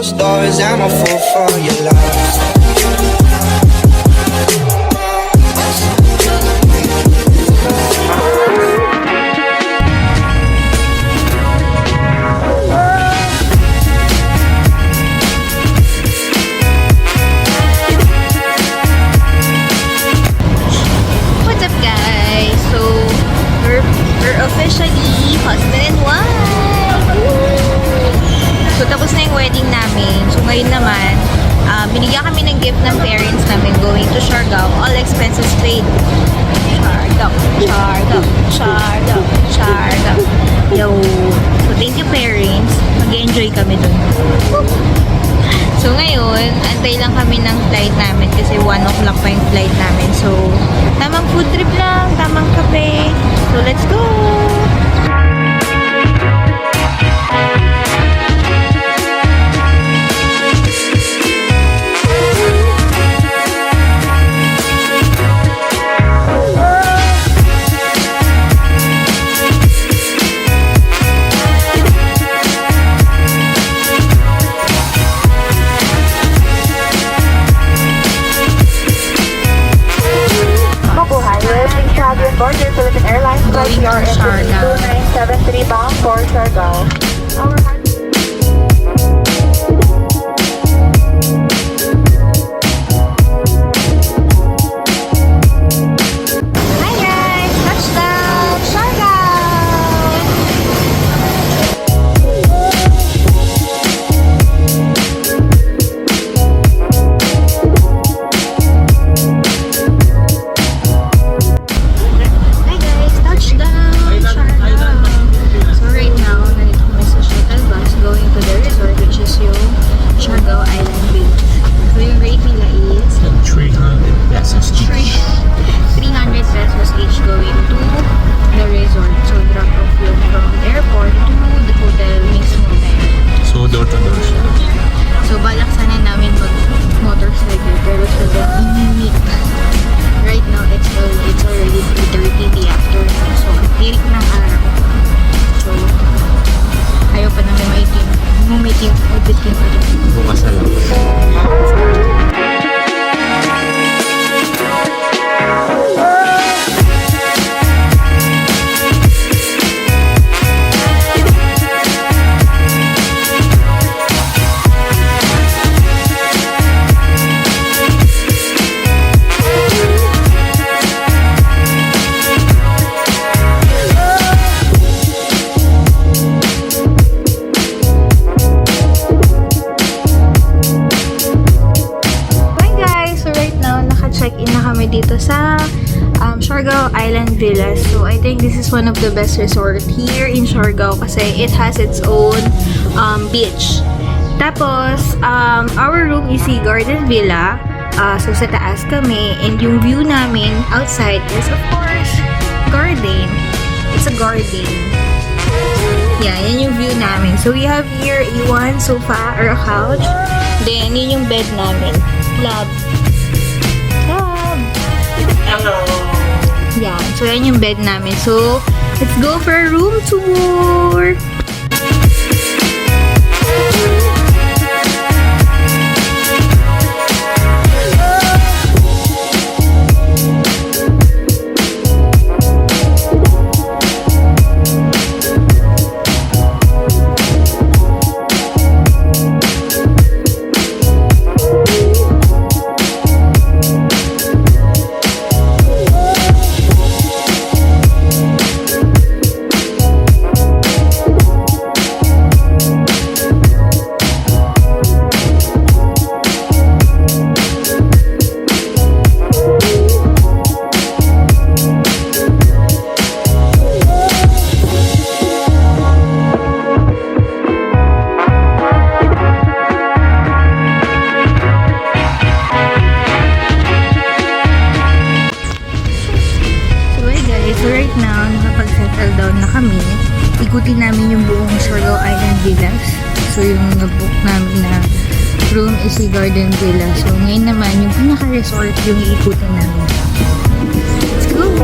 closed doors, I'm a fool for your love. What's up guys? So we're officially husband and wife. So tapos na yung wedding namin. So ngayon naman, binigyan kami ng gift ng parents namin going to Siargao. All expenses paid. Siargao. Yo. So thank you parents. Mag-enjoy kami dun. So ngayon, antay lang kami ng flight namin kasi 1 o'clock pa yung flight namin. So, tamang food trip lang, tamang kape. So, let's go! Border Philippine Airlines flight Siargao. 2973 bound for Siargao. Hi guys! Touchdown! Siargao! Hi guys! Touchdown! Siargao! So right now, nandito kami sa shuttle bus going to the resort which is yung Siargao Island Beach. So yung rate nila is 300 pesos each. 300 pesos each going to the resort. So drop off yung from airport to the hotel mismo na yun. So door to door siya. So balak sana namin mag motorcycle pero sobrang init. Right now it's already 3:30 the afternoon. So ang tirik ng araw. So ayaw pa namin maitim. Mumitim. Ubitin pa rin. Bukas na lang. Hi guys! So right now, naka-check-in na kami dito sa Siargao Island Villas. So I think this is one of the best resort here in Siargao kasi it has its own beach. Tapos, our room is a garden villa. So sa taas kami and yung view namin outside is of course garden. It's a garden. Yeah, yan yung view namin. So we have here a one sofa or a couch. Then, yun yung bed namin. Love. Hello! Yeah, so yan yung bed namin. So, let's go for a room tour! ikutin namin yung buong Siargao Island Villas. So, yung nag-book namin na room is a garden villa. So, ngayon naman, yung pinaka-resort yung iikutin namin. Let's go!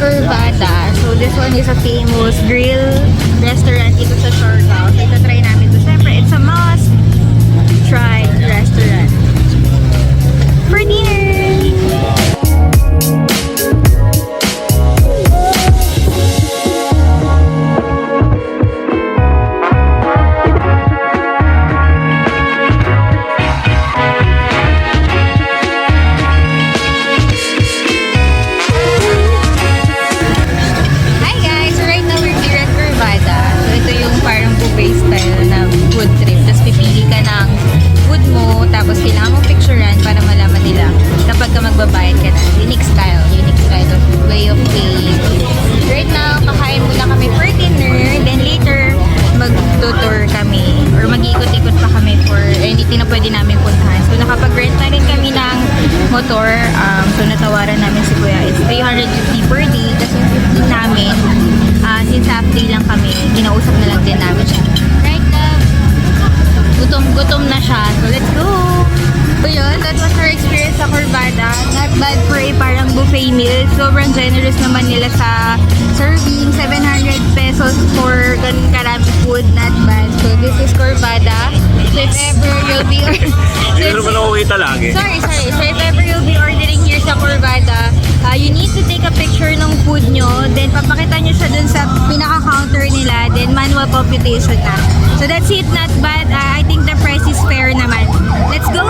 Curvada. So, this one is a famous grill restaurant dito sa Siargao. So, ito try namin to. Siyempre, it's a must try restaurant for dinner. Hi guys! So right now we're here at Curvada. So ito yung parang buffet style na food trip. Tapos pipili ka ng food mo, tapos kailangan mo picturean para malaman nila kapag ka magbabayad ka na. Unique style of way of paying. Right now, kakain muna kami for dinner. Then later, mag-tour kami or mag-ikot-ikot pa kami for anything na pwede namin puntahan. So nakapag-rent na rin kami ng motor. So natawaran namin si Kuya is 350 per day. Kasi yung 50 namin, since half day lang kami, kinausap na lang din namin siya. Right now, gutom na siya. So let's go! So yun, that was our experience sa Curvada. Not bad for a parang buffet meal. Sobrang generous naman nila sa serving. 700 pesos for ganun karami food. Not bad. So this is Curvada. So if ever you'll be Pero mo na kita lagi. Sorry. So if ever you'll be ordering here sa Curvada, you need to take a picture ng food nyo. Then papakita nyo siya dun sa pinaka-counter nila. Then manual computation na. So that's it. Not bad. I think the price is fair naman. Let's go!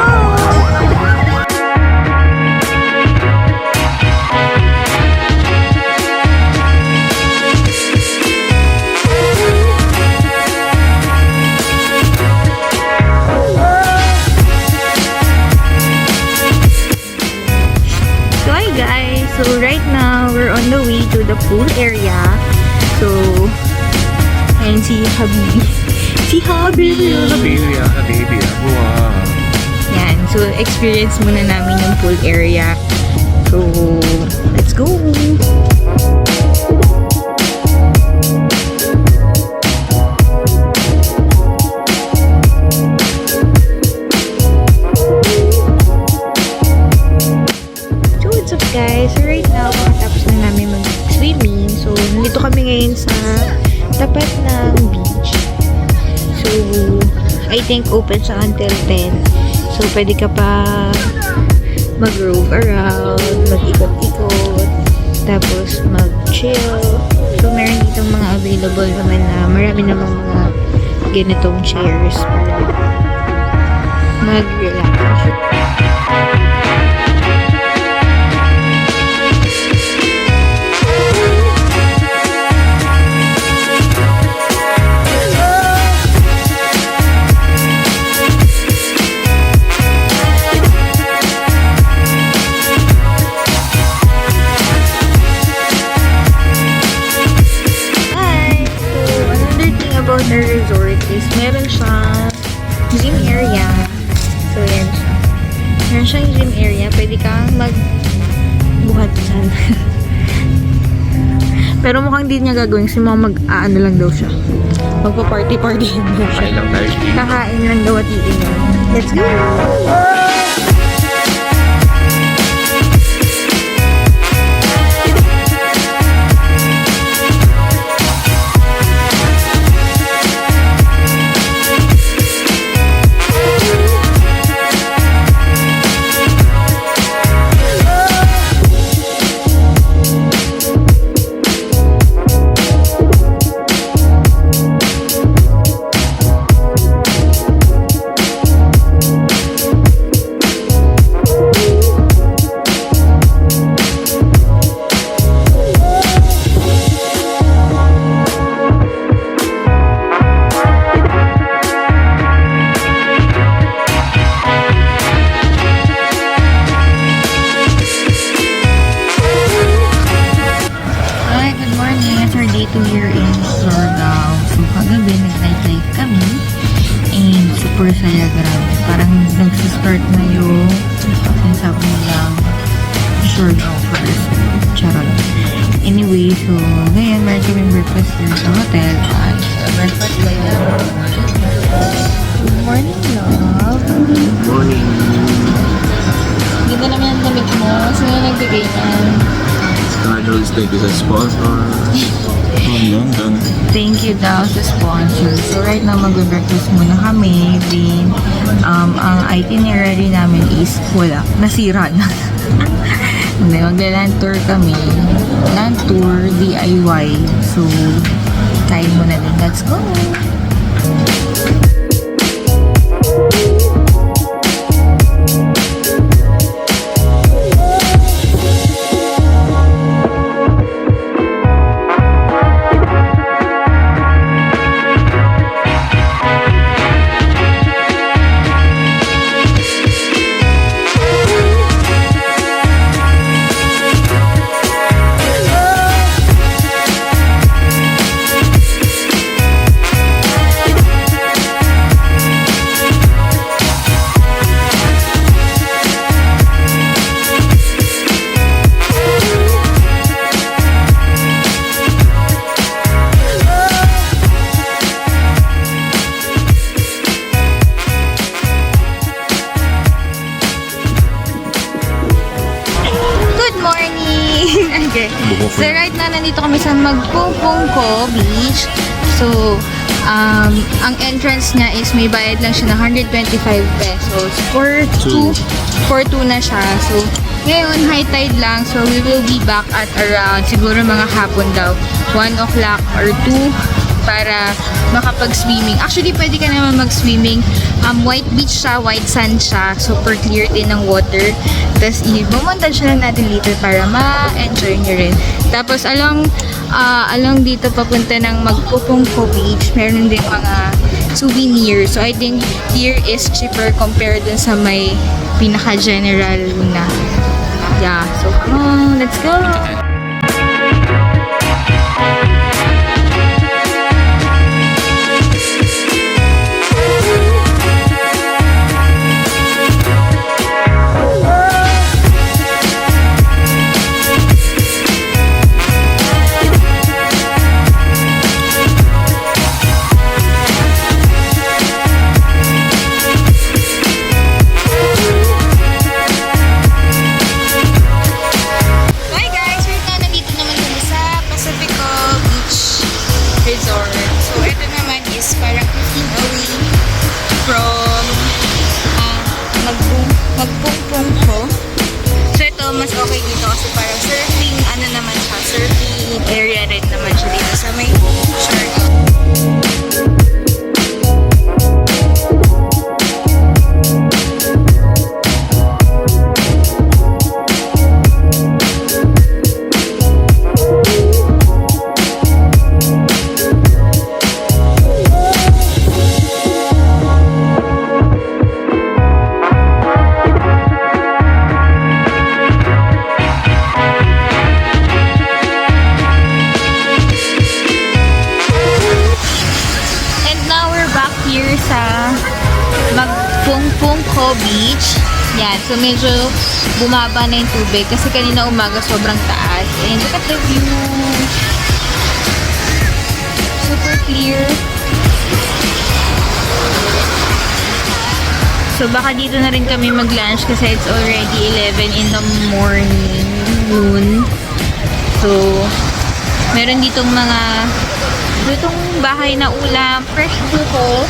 So hi guys! So right now, we're on the way to the pool area. So, and si Habibi. Si Habibi! Baby. Wow. Yan. So, experience muna namin yung pool area. So, let's go! So, what's up guys? So, right now, tapos na namin mag-swimming. So, nandito kami ngayon sa tapat ng beach. So, I think open siya until 10. So, pwede ka pa mag-rove around, mag-ikot-ikot, tapos mag-chill. So, meron dito mga available naman na marami namang mga ganitong chairs para mag-relax. About the resort is meron siyang gym area. So, yan siya. Meron siyang gym area. Pwede kang magbuhat dyan. Pero mukhang di niya gagawin kasi mga mag-aano lang daw siya. Magpa-party-party lang daw siya. Kain lang tayo. Kakain lang daw at iinom. Let's go! super saya, grabe. Parang nagsistart na yung sinasabi nilang short offers. Charot. Anyway, so, ngayon, meron kaming breakfast here sa hotel. At breakfast ba yan? Good morning, love. Good morning. Ganda naman ang damit mo. Sino nagbigay niyan? Charles, thank you sa sponsor. Hanggang. Thank you daw sa sponsor. So right now magbe-breakfast muna kami. Then ang itinerary namin is wala, nasira na. Hindi, magla-land tour kami. Land tour, DIY. So kain muna din. Let's go! Okay. So right now, nandito kami sa Magpupungko Beach. So, ang entrance niya is may bayad lang siya na 125 pesos. For two na siya. So, ngayon, high tide lang. So, we will be back at around, siguro mga hapon daw, 1 o'clock or 2 para makapag-swimming. Actually, pwede ka naman mag-swimming. White beach siya, white sand siya. Super clear din ng water. Tapos, i-montage lang natin later para ma-enjoy nyo rin. Tapos, along dito papunta ng Magpupungko Beach, meron din mga souvenirs. So, I think here is cheaper compared dun sa may pinaka-general na. Yeah. So, come on, let's go! Magpupungko. So ito, mas okay dito kasi parang surfing, naman siya, surfing area rin naman siya dito sa may Siargao. Here sa Magpupungko Beach. Yan. So, medyo bumaba na yung tubig kasi kanina umaga sobrang taas. And look at the view. Super clear. So, baka dito na rin kami mag-lunch kasi it's already 11 in the morning. Noon. So, meron ditong mga bahay na ulam, fresh buko.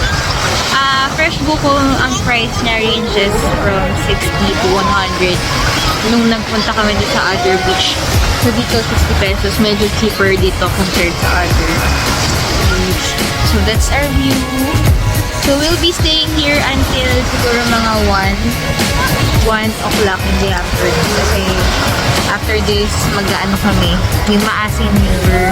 Fresh buko, ang price niya ranges from 60 to 100. Nung nagpunta kami dito sa other beach. So dito, 60 pesos. Medyo cheaper dito compared sa other beach. So that's our view. So we'll be staying here until siguro mga 1 o'clock in the afternoon. Kasi after this, mag-ano kami. Yung Maasin River.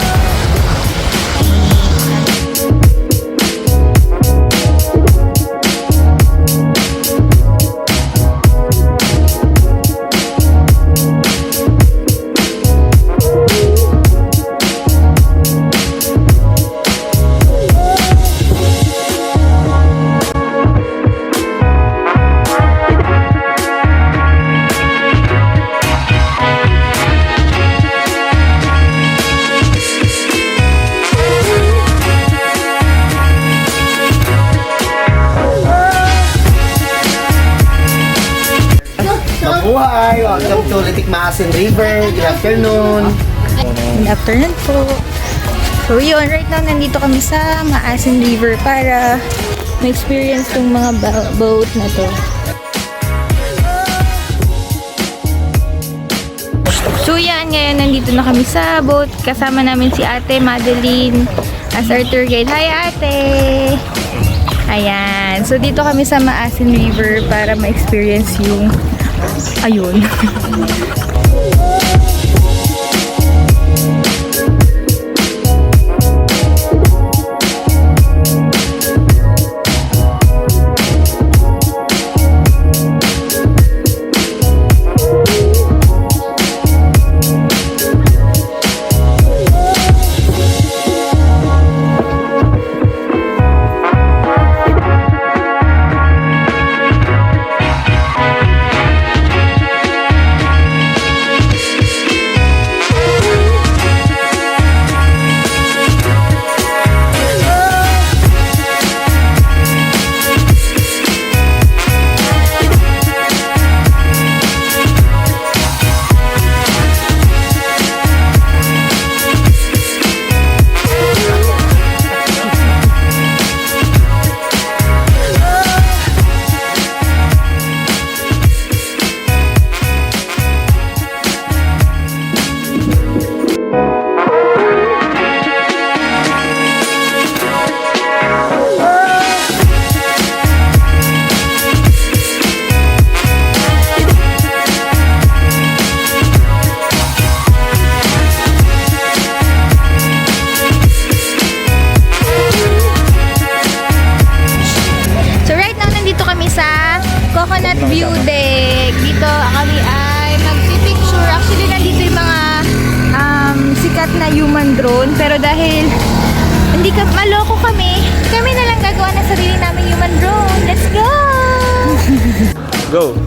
Mabuhay! Welcome to Litik Maasin River. Good afternoon. Good afternoon po. So yun, right now nandito kami sa Maasin River para ma-experience tong mga boat na to. So yan, ngayon nandito na kami sa boat. Kasama namin si Ate Madeline as our tour guide. Hi Ate! Ayan. So dito kami sa Maasin River para ma-experience yung ayun. Coconut View Deck. Dito kami ay magpipicture. Actually, nandito yung mga sikat na human drone. Pero dahil hindi maloko kami na lang gagawa ng sarili namin human drone. Let's go! Go!